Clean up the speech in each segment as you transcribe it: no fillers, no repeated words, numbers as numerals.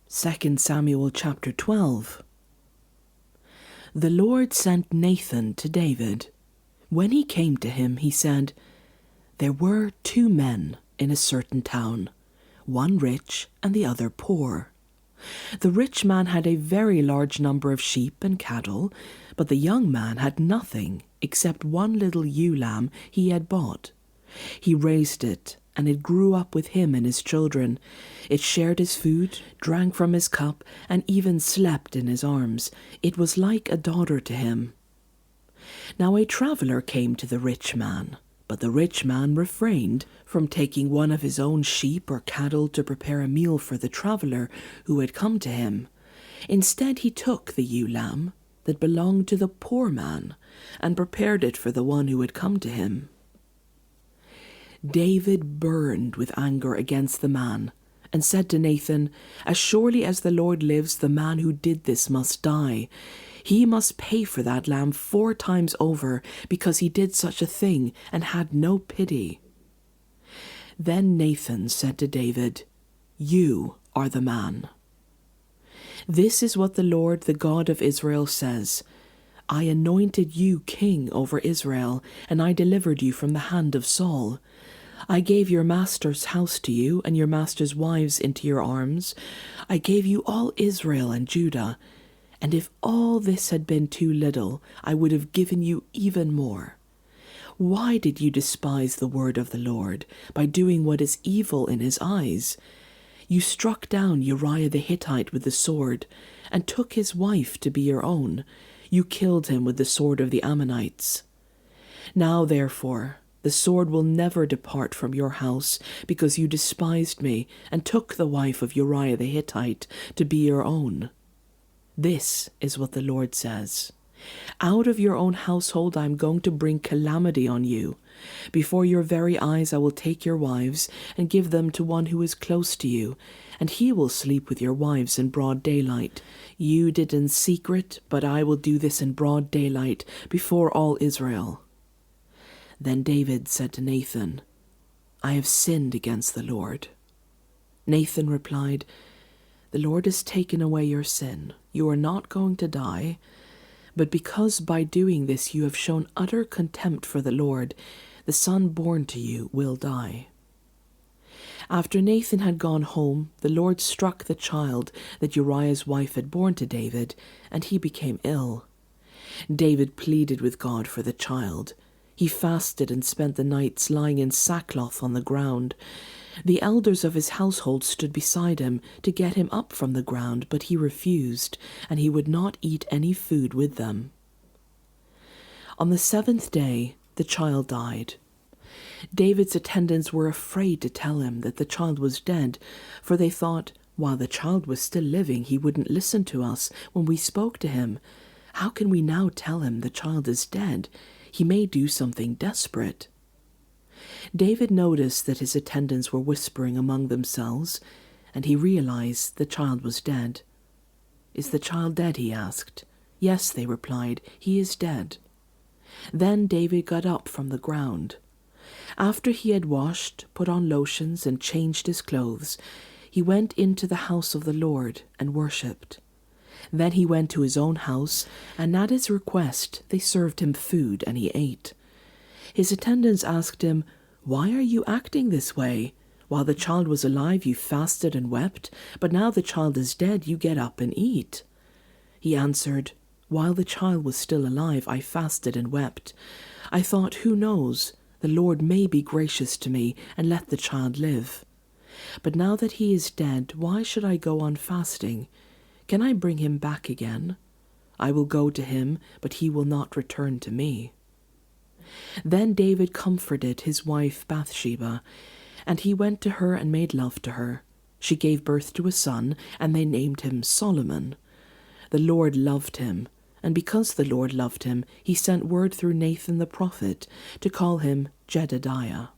2 Samuel chapter 12. The Lord sent Nathan to David. When he came to him, he said, "There were 2 men in a certain town, one rich and the other poor. The rich man had a very large number of sheep and cattle, but the young man had nothing except one little ewe lamb he had bought. He raised it, and it grew up with him and his children. It shared his food, drank from his cup, and even slept in his arms. It was like a daughter to him. Now a traveler came to the rich man, but the rich man refrained from taking one of his own sheep or cattle to prepare a meal for the traveler who had come to him. Instead, he took the ewe lamb that belonged to the poor man and prepared it for the one who had come to him." David burned with anger against the man and said to Nathan, "As surely as the Lord lives, the man who did this must die. He must pay for that lamb 4 times over, because he did such a thing and had no pity." Then Nathan said to David, "You are the man. This is what the Lord, the God of Israel, says. I anointed you king over Israel, and I delivered you from the hand of Saul. I gave your master's house to you, and your master's wives into your arms. I gave you all Israel and Judah. And if all this had been too little, I would have given you even more. Why did you despise the word of the Lord by doing what is evil in his eyes? You struck down Uriah the Hittite with the sword, and took his wife to be your own. You killed him with the sword of the Ammonites. Now, therefore, the sword will never depart from your house, because you despised me and took the wife of Uriah the Hittite to be your own. This is what the Lord says. Out of your own household I am going to bring calamity on you. Before your very eyes I will take your wives and give them to one who is close to you, and he will sleep with your wives in broad daylight. You did in secret, but I will do this in broad daylight before all Israel." Then David said to Nathan, "I have sinned against the Lord." Nathan replied, "The Lord has taken away your sin. You are not going to die. But because by doing this you have shown utter contempt for the Lord, the son born to you will die." After Nathan had gone home, the Lord struck the child that Uriah's wife had borne to David, and he became ill. David pleaded with God for the child. He fasted and spent the nights lying in sackcloth on the ground. The elders of his household stood beside him to get him up from the ground, but he refused, and he would not eat any food with them. On the 7th day, the child died. David's attendants were afraid to tell him that the child was dead, for they thought, while the child was still living, he wouldn't listen to us when we spoke to him. How can we now tell him the child is dead? He may do something desperate. David noticed that his attendants were whispering among themselves, and he realized the child was dead. "Is the child dead?" he asked. "Yes," they replied, "he is dead." Then David got up from the ground. After he had washed, put on lotions, and changed his clothes, he went into the house of the Lord and worshipped. Then he went to his own house, and at his request they served him food, and he ate. His attendants asked him, "Why are you acting this way? While the child was alive, you fasted and wept, but now the child is dead, you get up and eat." He answered, "While the child was still alive, I fasted and wept. I thought, who knows, the Lord may be gracious to me and let the child live. But now that he is dead, why should I go on fasting? Can I bring him back again? I will go to him, but he will not return to me." Then David comforted his wife Bathsheba, and he went to her and made love to her. She gave birth to a son, and they named him Solomon. The Lord loved him, and because the Lord loved him, he sent word through Nathan the prophet to call him Jedediah.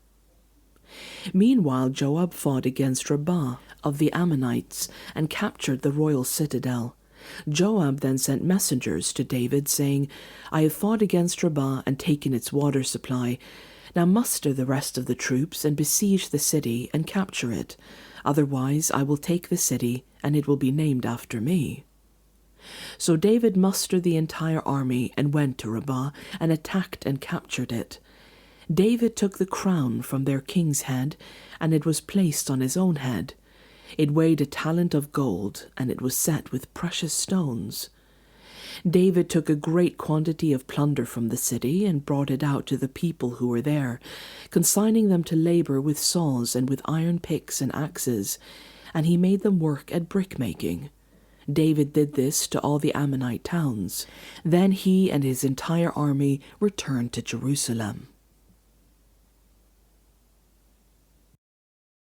Meanwhile Joab fought against Rabbah of the Ammonites and captured the royal citadel. Joab then sent messengers to David, saying, "I have fought against Rabbah and taken its water supply. Now muster the rest of the troops and besiege the city and capture it. Otherwise I will take the city, and it will be named after me." So David mustered the entire army and went to Rabbah and attacked and captured it. David took the crown from their king's head, and it was placed on his own head. It weighed a talent of gold, and it was set with precious stones. David took a great quantity of plunder from the city and brought it out to the people who were there, consigning them to labor with saws and with iron picks and axes, and he made them work at brick-making. David did this to all the Ammonite towns. Then he and his entire army returned to Jerusalem.